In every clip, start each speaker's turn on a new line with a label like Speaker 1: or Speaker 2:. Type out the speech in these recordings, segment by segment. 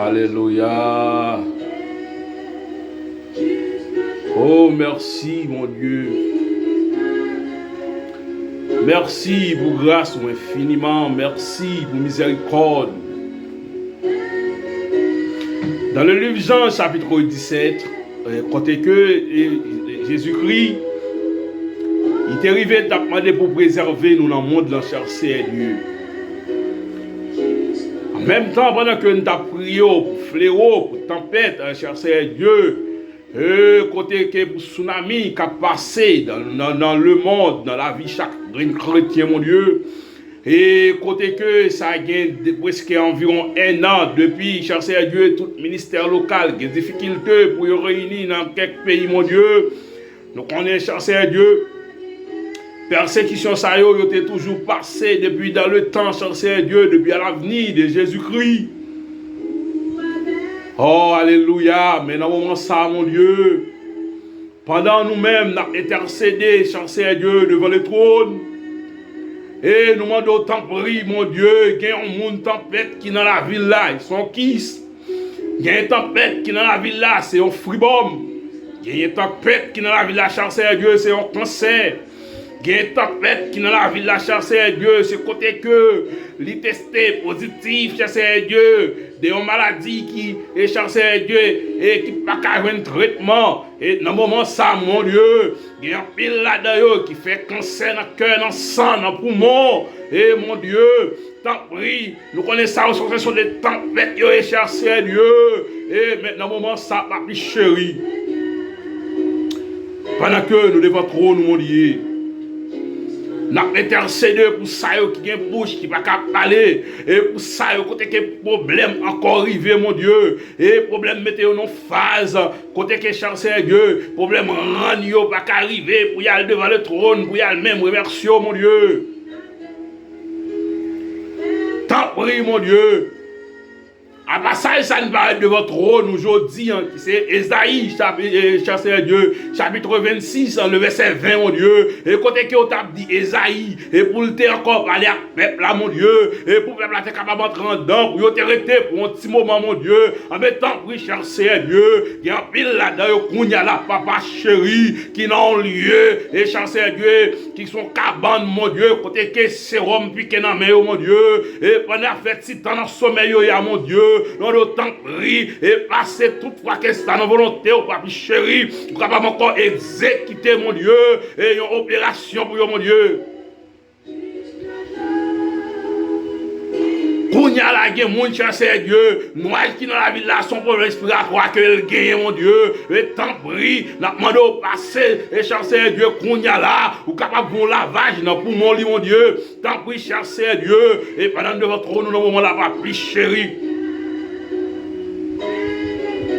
Speaker 1: Alléluia. Oh, merci, mon Dieu. Merci pour grâce infiniment. Merci pour miséricorde. Dans le livre Jean, chapitre 17, côté que Jésus-Christ, il est arrivé à demander pour préserver nous dans le monde, dans chercher Dieu. En même temps, pendant que nous avons prié pour fléau, pour tempête, chercher Dieu, côté que pour tsunami qui a passé dans le monde, dans la vie chaque chrétien, mon Dieu, et côté que ça a gagné presque environ 1 an depuis chercher Dieu, tout ministère local, des difficultés pour y réunir dans quelques pays, mon Dieu. Nous connaissons chercher Dieu. Persécution, ça y est toujours passé depuis dans le temps, chercher Dieu, depuis à l'avenir de Jésus-Christ. Oh, alléluia. Mais dans le moment ça, mon Dieu, pendant nous-mêmes, nous avons intercédé, chercher Dieu devant le trône. Et nous demandons autant prier, mon Dieu, qu'il y a un monde tempête qui est dans la ville là, ils sont qui? Il y a une tempête qui est dans la ville là, c'est un fribom. Il y a une tempête qui est dans la ville là, chercher Dieu, c'est un cancer. Il y a une tempête qui est dans la ville là, chercher Dieu, c'est côté que les testés positifs, chercher Dieu, des maladies qui est chercher Dieu et qui pas qu'à un traitement. Et dans le moment ça, mon Dieu, il y a un pile là-dedans qui fait cancer dans le cœur, dans le sang, dans le poumon. Et mon Dieu, tant pis, nous connaissons ça, ce sont des tempêtes qui ont cherché Dieu. Et maintenant, dans le moment ça, ma plus chérie, pendant que nous devons trop nous dire, nous avons intercédé pour ça qui a une bouche qui ne va pas parler. Et pour ça, côté que problème encore arrivé, mon Dieu. Et problème météo non phase. Côté que chercher Dieu. Problème rendre pas arriver pour y aller devant le trône. Pour y aller même remercier, mon Dieu. Tant pis, mon Dieu. À passage, ça ne va être de votre trône aujourd'hui, c'est Esaïe, chapitre 26, le verset 20, mon Dieu. Et côté que on t'a dit Esaïe, et pour le temps encore parler à peuple là, mon Dieu, et pour le peuple là, t'es capable d'entrer en dedans, pour te arrêter pour un petit moment, mon Dieu. En mettant pour chercher Dieu, il y a un pile là-dedans, il y a la papa chéri, qui n'ont lieu, et chercher Dieu, qui sont cabanes, mon Dieu, côté que sérum piqué dans la main, mon Dieu, et pendant la fête, si t'en as sommeil, il y a mon Dieu. Nous devons prier et passer toute fois que c'est dans volonté au papi chéri, pour capable encore exécuter mon Dieu et une opération pour mon Dieu. Kounya la gen moun chercher Dieu, nous qui dans la ville là son problème respiratoire que elle gagne mon Dieu, et tant pis, n'a demandé au passer et chercher Dieu kounya là, ou capable bon lavage dans poumon li mon Dieu, tant pis chercher Dieu et pendant de votre trône dans moment là papi chéri.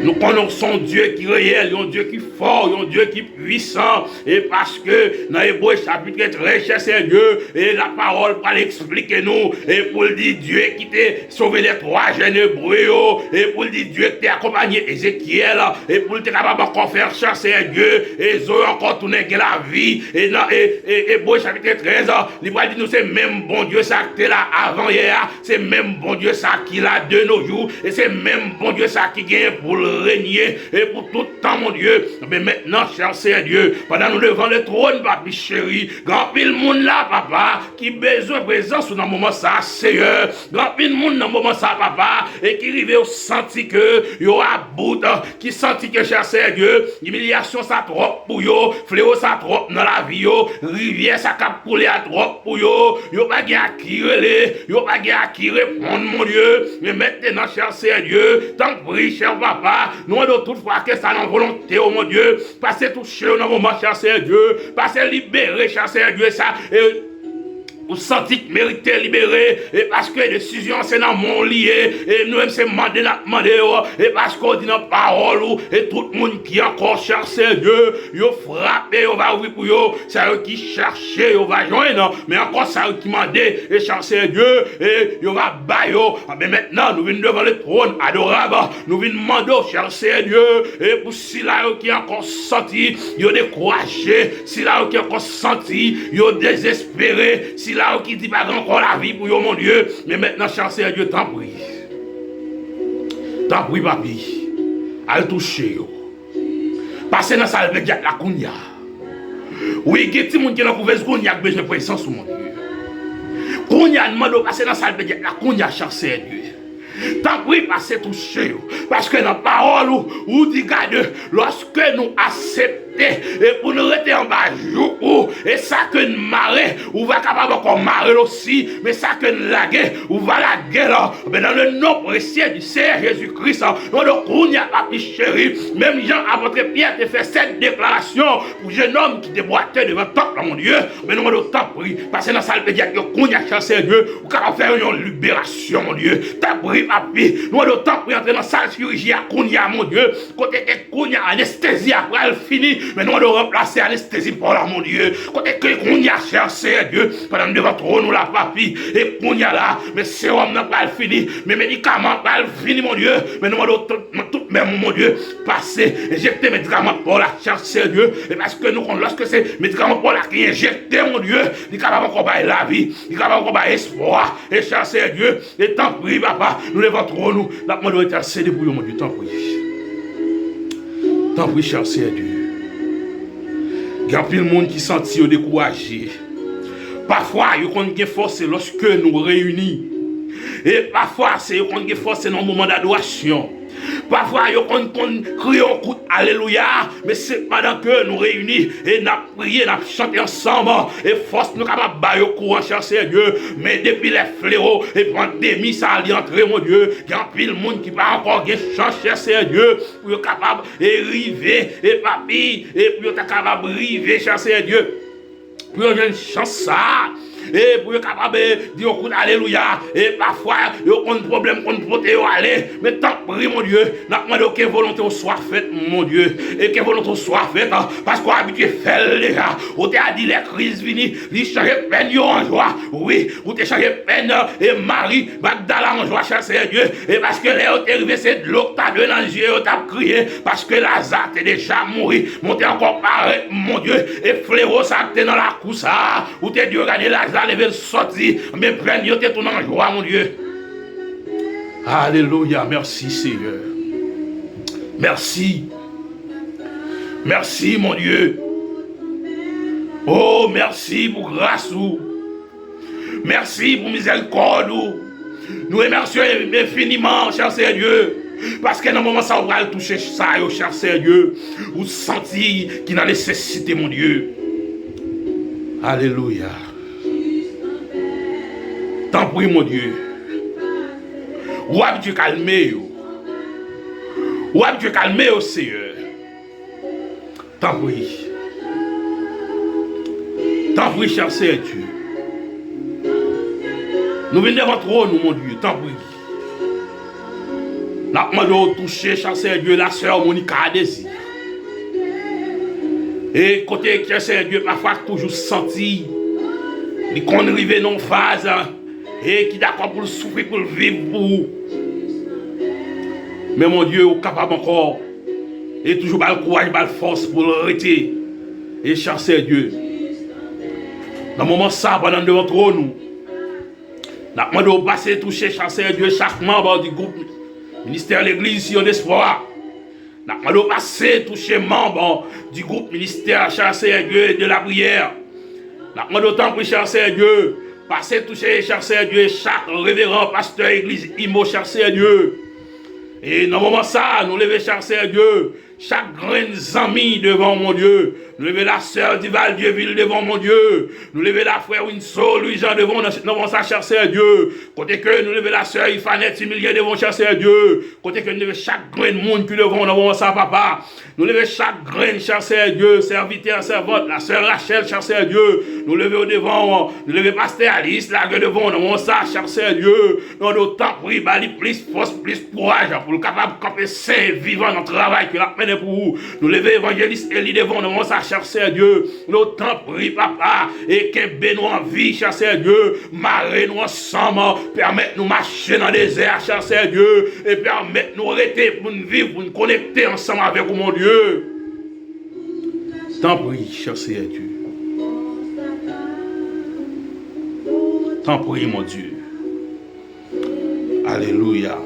Speaker 1: Nous connaissons Dieu qui est réel, un Dieu qui est fort, un Dieu qui est puissant. Et parce que dans Hébreux chapitre 13, c'est Dieu, et la parole pour l'expliquer nous, et pour le dire Dieu qui t'a sauvé les 3 jeunes Hébreux, et pour le dire Dieu qui t'a accompagné Ézéchiel, et pour le dire capable encore faire chasser Dieu, et ils ont encore tourné la vie. Et dans Hébreux chapitre 13, il va dire nous c'est même bon Dieu ça qui était là avant hier, c'est même bon Dieu ça qui l'a de nos jours, et c'est même bon Dieu ça qui gagne pour le régner et pour tout temps, mon Dieu. Mais maintenant, cher Seigneur Dieu, pendant nous devant le trône, papi chéri, grand pile monde là, papa, qui besoin de présence dans le moment ça, Seigneur. Grand pile monde dans le moment ça, papa, et qui arrive au senti que il y aura bout, qui senti que, cher Seigneur Dieu, humiliation ça trop pour yo, fléau ça trop dans la vie yo, rivière ça cap couler à trop pour yo pas gain qui relé, yo pas gain qui répondre, mon Dieu. Mais maintenant, cher Seigneur Dieu, tant pis, cher papa, nous avons toutefois que ça dans volonté, oh mon Dieu, passer toucher dans le moment, cher Seigneur Dieu, passer libérer, cher Seigneur Dieu, ça, et vous sentez que méritez libérer, et parce que les décisions c'est dans mon lié, et nous-mêmes c'est mandé, et parce qu'on dit dans parole, et tout le monde qui encore cherche Dieu, yo frappé, yo va ouvrir pour yo, c'est eux qui cherchent, yo va joindre, mais encore c'est eux qui mandent, et chercher Dieu, et yo va bailler, mais maintenant nous venons devant le trône adorable, nous venons demander, chercher Dieu, et pour si là qui encore senti, yo découragé, si là qui encore senti, yo désespéré, si là qui dit pas encore la vie pour yo mon Dieu, mais maintenant chercher Dieu t'en prie. T'en prie, papi. Al toucher. Passez dans la salle de la kounya. Oui, il y a des gens qui ont couvert kounya qui ont besoin de présence, mon Dieu. Kounya demande de passer dans la salle de la kounya, cher Seigneur. Tant pis, passer toucher. Parce que dans la parole, où dit God, lorsque nous acceptons, et pour nous rester en bas jour, et ça que nous marrer, ou va capable encore marrer aussi, mais ça que nous laguer, ou va laguer là, mais dans le nom précieux du Seigneur Jésus-Christ, dans le Kounya, papi chéri, même Jean, apôtre Pierre, te fait cette déclaration pour jeune homme qui déboîtait devant le temple, mon Dieu, mais nous, le temps pris, passer dans la salle de Dieu, Kounya, cher Seigneur, ou capable faire une libération, mon Dieu, t'as pris, papi, nous, le temps pris, entrer dans la salle de chirurgie à Kounya, mon Dieu, côté que Kounya, anesthésie, après, elle finit, mais nous allons remplacer l'anesthésie pour là, mon Dieu. Quand on y a cherché Dieu, pendant devant trop nous la papi, et qu'on y a là, mais sérum n'a pas fini, mes médicaments pas fini, mon Dieu. Mais nous allons tout même, mon Dieu, passer, injecter mes médicaments pour la chercher Dieu. Et parce que nous, lorsque c'est médicaments pour la qui injecté, mon Dieu, il est capable encore de la vie, il est capable encore espoir, et chercher Dieu. Et tant pis, papa, nous levons trop nous, la demande doit être cédée pour mon Dieu, tant pis. Tant pis, chercher Dieu. Il y a plein de monde qui sentit découragé. Parfois, il y a force lorsque nous réunissons. Et parfois, c'est qu'on a force dans le moment d'adoration. Parfois, il y a crié un coup alléluia. Mais c'est pendant que nous réunissons et nous prions, nous chantons ensemble. Et force nous capables de bailler au courant, cher Dieu. Mais depuis les fléaux et pandémie, ça a entré, mon Dieu. Il y a plein de monde qui va encore changer, cher Dieu. Pour être capable de river. Et papi, et pour être capable de river, cher Dieu. Pour avoir une chance, ça. Et pour être capable de dire alléluia. Et parfois, il y a un problème qu'on peut aller. Mais tant pis, mon Dieu, nous demandons que volonté soit faite, mon Dieu. Et que volonté soit faite. Parce qu'on a habitué à faire déjà. On t'a dit les crises finies. Il change peine en joie. Oui, on t'a changé peine. Et Marie, Magdala en joie, cher Dieu. Et parce que là, on t'est arrivé, c'est de l'eau que t'as donné dans les yeux. On t'a crié. Parce que Lazare t'est déjà mort. Monté encore pareil, mon Dieu. Et fléau, ça t'es dans la course. Ou t'es dû regarder Lazare. Lever sorti, mais plein yote tout en joie, mon Dieu. Alléluia, merci Seigneur. Merci. Merci, mon Dieu. Oh, merci pour grâce. Merci pour miséricorde. Nous remercions infiniment, cher Seigneur. Parce que dans le moment ça, on va toucher ça, cher Seigneur. Ou sentir qu'il a nécessité, mon Dieu. Alléluia. Tant pis, mon Dieu. Ou habitué calmer. Ou habitué calmer au Seigneur. Tant pis. Tant pis, cher Seigneur. Nous venons devant trop, nous, mon Dieu. Tant pis. Nous avons touché, cher Seigneur, la sœur Monica Adesi. Et côté, cher Seigneur, parfois toujours senti. Il qu'on arrive dans une phase. Et qui d'accord pour souffrir, pour vivre, pour. Mais mon Dieu, est capable encore. Et toujours le courage, le force pour l'arrêter. Et chasser Dieu. Dans le moment ça, pendant devant nous, nous avons passé toucher, chasser Dieu chaque membre du groupe ministère de l'Église, si on espoir. Nous avons passé toucher membre du groupe ministère, chasser Dieu de la prière. Nous avons autant pris chasser Dieu. Passez toucher, cher Dieu, chaque révérend pasteur église, Imo, cher Dieu. Et dans le moment ça, nous levons, cher Dieu, chaque grain ami devant mon Dieu. Nous levons la sœur d'Ival Dieuville devant mon Dieu. Nous levons la frère Winsor, Louis-Jean devant sa cher Dieu. Côté que nous levons la sœur Ifanette Similien devant cher Dieu. Côté que nous levons chaque grain de monde qui devant sa papa. Nous levons chaque grain, cher Dieu, serviteur, servante, la sœur Rachel, cher Dieu. Nous levons devant, nous levons pasteur Alice, là que devant sa cher Dieu. Nous avons autant pris, plus force, plus courage pour le capable de camper saint, vivant dans le travail que la peine pour vous. Nous levons évangéliste Elie devant sa cher Dieu, nous t'en prie, papa, et que nous en vie, cher Dieu, marrer-nous ensemble, permettre-nous marcher dans le désert, cher Dieu, et permettre-nous arrêter pour nous vivre, pour nous connecter ensemble avec vous, mon Dieu. T'en prie, cher Dieu. T'en prie, mon Dieu. Alléluia.